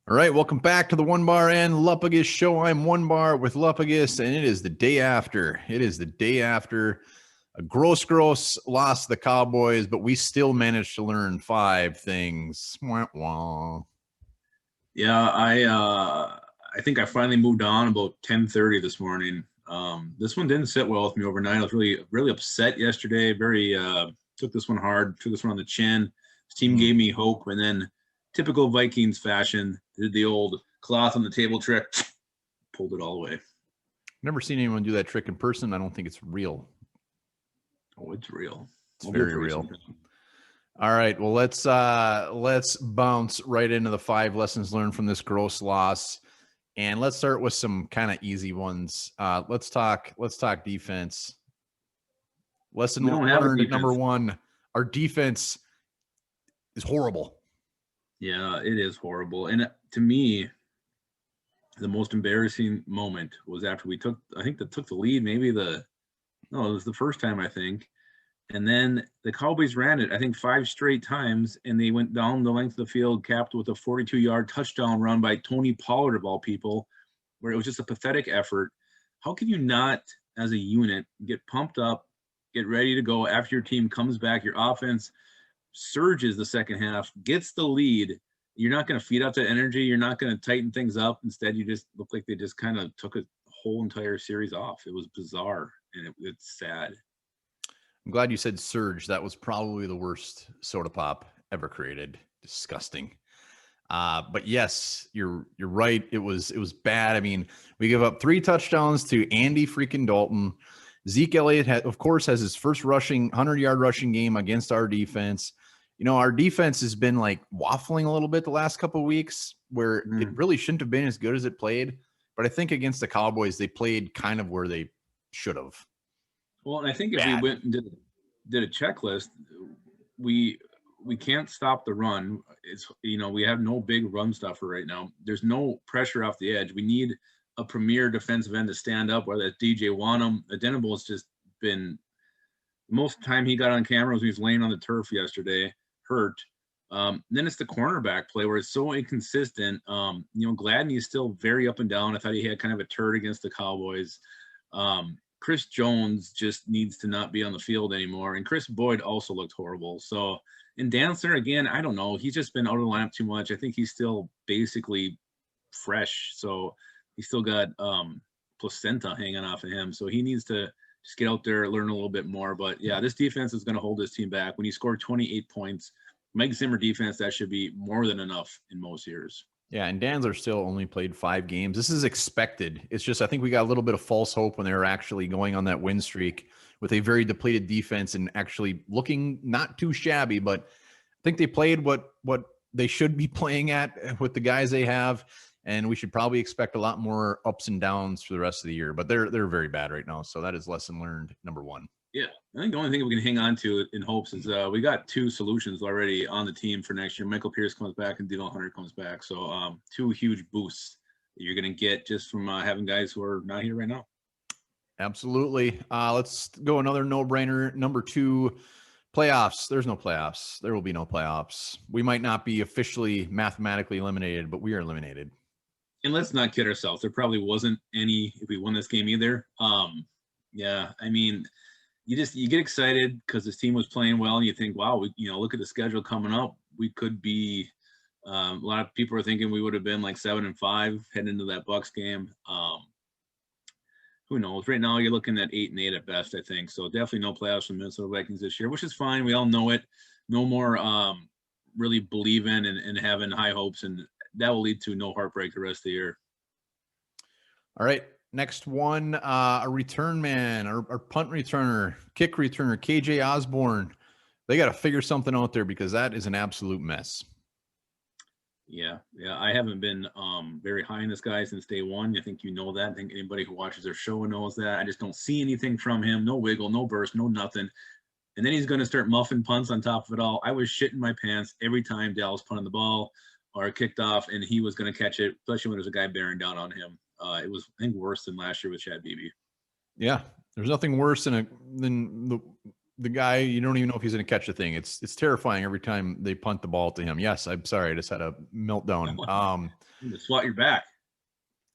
All right, welcome back to the One Bar and Lupagus show. I'm One Bar with Lupagus, and it is the day after. It is the day after a gross loss to the Cowboys, but we still managed to learn 5 things. Wah, wah. Yeah, I think I finally moved on about 10:30 this morning. This one didn't sit well with me overnight. I was really upset yesterday. Took this one hard, took this one on the chin. This team gave me hope, and then typical Vikings fashion, did the old cloth on the table trick, pulled it all away. Never seen anyone do that trick in person. I don't think it's real. Oh, it's real. It's very real. All right, well let's bounce right into the 5 lessons learned from this gross loss, and let's start with some kind of easy ones. Let's talk defense. Lesson learned number 1: our defense is horrible. Yeah, it is horrible. And to me, the most embarrassing moment was after we took the lead. It was the first time, I think. And then the Cowboys ran it, I think, 5 straight times, and they went down the length of the field, capped with a 42-yard touchdown run by Tony Pollard, of all people, where it was just a pathetic effort. How can you not, as a unit, get pumped up, get ready to go after your team comes back, your offense surges the second half, gets the lead? You're not going to feed up that energy. You're not going to tighten things up. Instead, you just look like they just kind of took a whole entire series off. It was bizarre, and it's sad. I'm glad you said surge. That was probably the worst soda pop ever created. Disgusting. But yes, you're right. It was bad. I mean, we give up 3 touchdowns to Andy freaking Dalton. Zeke Elliott, of course, has his first 100-yard rushing game against our defense. You know, our defense has been like waffling a little bit the last couple of weeks, where it really shouldn't have been as good as it played. But I think against the Cowboys, they played kind of where they should have. Well, and I think if we went and did a checklist, we can't stop the run. It's, we have no big run stuffer right now. There's no pressure off the edge. We need a premier defensive end to stand up, whether it's DJ Wanham. Adenable has just been, most time he got on camera was when he was laying on the turf yesterday, hurt. Then it's the cornerback play where it's so inconsistent. Gladney is still very up and down. I thought he had kind of a turd against the Cowboys. Chris Jones just needs to not be on the field anymore. And Chris Boyd also looked horrible. So, and Dancer, again, I don't know. He's just been out of the lineup too much. I think he's still basically fresh. So he's still got placenta hanging off of him. So he needs to just get out there, learn a little bit more. But yeah, this defense is going to hold this team back. When you score 28 points, Mike Zimmer defense, that should be more than enough in most years. Yeah, and Danzler still only played 5 games. This is expected. It's just I think we got a little bit of false hope when they were actually going on that win streak with a very depleted defense and actually looking not too shabby, but I think they played what they should be playing at with the guys they have, and we should probably expect a lot more ups and downs for the rest of the year. But they're very bad right now, so that is lesson learned number 1. Yeah, I think the only thing we can hang on to in hopes is we got 2 solutions already on the team for next year. Michael Pierce comes back and Dylan Hunter comes back. So 2 huge boosts that you're going to get just from having guys who are not here right now. Absolutely. Let's go another no-brainer. Number 2, playoffs. There's no playoffs. There will be no playoffs. We might not be officially mathematically eliminated, but we are eliminated. And let's not kid ourselves. There probably wasn't any if we won this game either. Yeah, I mean – you get excited because this team was playing well, and you think, wow, look at the schedule coming up. We could be. A lot of people are thinking we would have been like 7-5 heading into that Bucs game. Who knows? Right now, you're looking at 8-8 at best, I think. So definitely no playoffs for the Minnesota Vikings this year, which is fine. We all know it. No more really believing and having high hopes, and that will lead to no heartbreak the rest of the year. All right. Next one, a return man, our punt returner, kick returner, KJ Osborne. They got to figure something out there because that is an absolute mess. Yeah. I haven't been very high in this guy since day one. I think you know that. I think anybody who watches their show knows that. I just don't see anything from him. No wiggle, no burst, no nothing. And then he's going to start muffing punts on top of it all. I was shitting my pants every time Dallas punted the ball or kicked off, and he was going to catch it, especially when there's a guy bearing down on him. It was, I think, worse than last year with Chad Beebe. Yeah, there's nothing worse than the guy you don't even know if he's going to catch the thing. It's terrifying every time they punt the ball to him. Yes, I'm sorry, I just had a meltdown. You swat your back.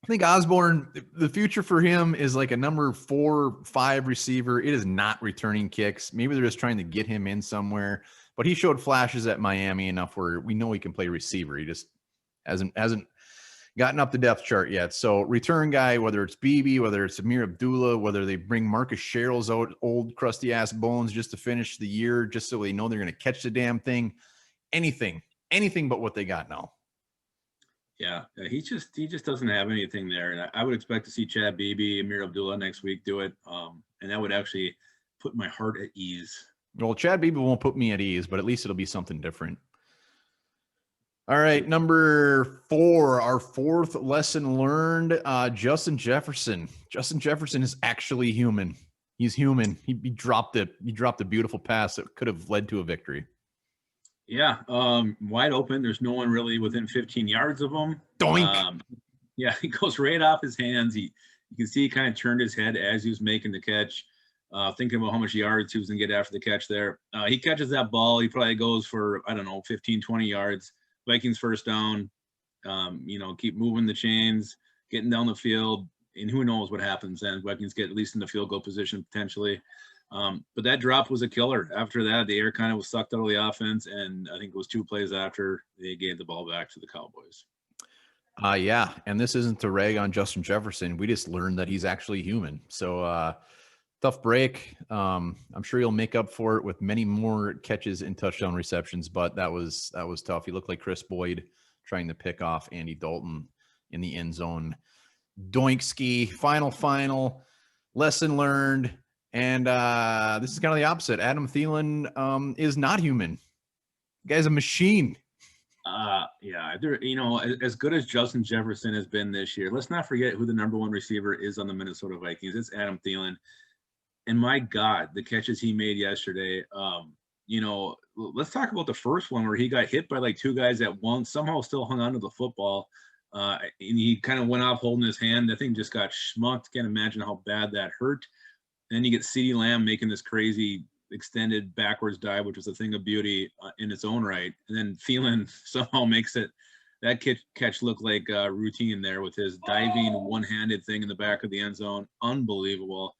I think Osborne, the future for him is like a number 4-5 receiver. It is not returning kicks. Maybe they're just trying to get him in somewhere. But he showed flashes at Miami enough where we know he can play receiver. He just hasn't gotten up the depth chart yet. So return guy, whether it's Beebe, whether it's Amir Abdullah, whether they bring Marcus Sherrills out, old crusty ass bones, just to finish the year, just so they know they're going to catch the damn thing. Anything but what they got now. Yeah, he just doesn't have anything there, and I would expect to see Chad Beebe, Amir Abdullah next week do it, and that would actually put my heart at ease. Well, Chad Beebe won't put me at ease, but at least it'll be something different. All right, number 4, our fourth lesson learned. Justin Jefferson. Justin Jefferson is actually human. He's human. He dropped it. He dropped a beautiful pass that could have led to a victory. Yeah, wide open. There's no one really within 15 yards of him. Doink. Yeah, he goes right off his hands. You can see he kind of turned his head as he was making the catch, thinking about how much yards he was going to get after the catch there. He catches that ball. He probably goes for, 15, 20 yards. Vikings first down. Keep moving the chains, getting down the field, and who knows what happens then. Vikings get at least in the field goal position potentially. But that drop was a killer. After that, the air kind of was sucked out of the offense, and I think it was 2 plays after they gave the ball back to the Cowboys. Yeah, and this isn't to rag on Justin Jefferson. We just learned that he's actually human. So tough break. I'm sure he'll make up for it with many more catches and touchdown receptions, but that was tough. He looked like Chris Boyd trying to pick off Andy Dalton in the end zone. Doink ski. Final. Lesson learned. And this is kind of the opposite. Adam Thielen is not human. The guy's a machine. Yeah, as good as Justin Jefferson has been this year, let's not forget who the number 1 receiver is on the Minnesota Vikings. It's Adam Thielen. And my God, the catches he made yesterday. Let's talk about the first one where he got hit by like 2 guys at once, somehow still hung onto the football. And he kind of went off holding his hand. That thing just got schmucked. Can't imagine how bad that hurt. And then you get CeeDee Lamb making this crazy extended backwards dive, which was a thing of beauty in its own right. And then Thielen somehow makes that catch look like routine there with his diving one-handed thing in the back of the end zone. Unbelievable.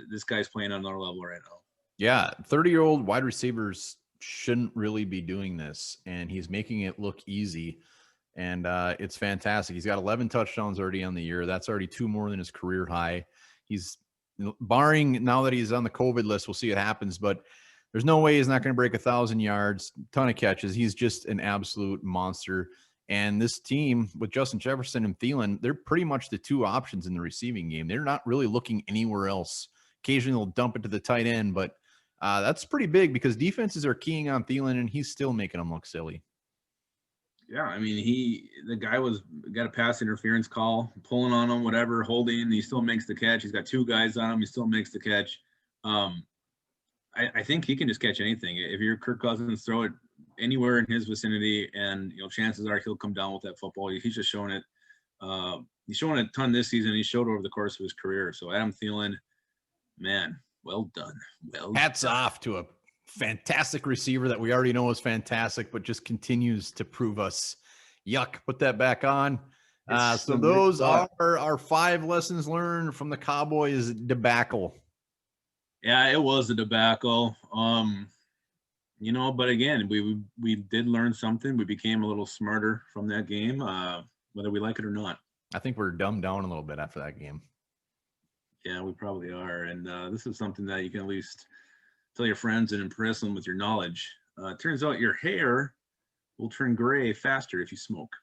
This guy's playing on another level right now. Yeah, 30-year-old wide receivers shouldn't really be doing this, and he's making it look easy. And it's fantastic. He's got 11 touchdowns already on the year. That's already 2 more than his career high. He's barring now that he's on the COVID list, we'll see what happens, but there's no way he's not going to break 1,000 yards, ton of catches. He's just an absolute monster. And this team with Justin Jefferson and Thielen, they're pretty much the 2 options in the receiving game. They're not really looking anywhere else. Occasionally they'll dump it to the tight end, but that's pretty big because defenses are keying on Thielen, and he's still making them look silly. Yeah, I mean, the guy got a pass interference call, pulling on him, whatever, holding. He still makes the catch. He's got 2 guys on him. He still makes the catch. I think he can just catch anything. If you're Kirk Cousins, throw it anywhere in his vicinity, and chances are he'll come down with that football. He's just showing it. He's showing it a ton this season. He showed over the course of his career. So Adam Thielen, man, well done. Hats off to a fantastic receiver that we already know is fantastic, but just continues to prove us. Yuck. Put that back on. So those are our 5 lessons learned from the Cowboys debacle. Yeah, it was a debacle. But again, we did learn something. We became a little smarter from that game, whether we like it or not. I think we're dumbed down a little bit after that game. Yeah, we probably are. And this is something that you can at least tell your friends and impress them with your knowledge. It turns out your hair will turn gray faster if you smoke.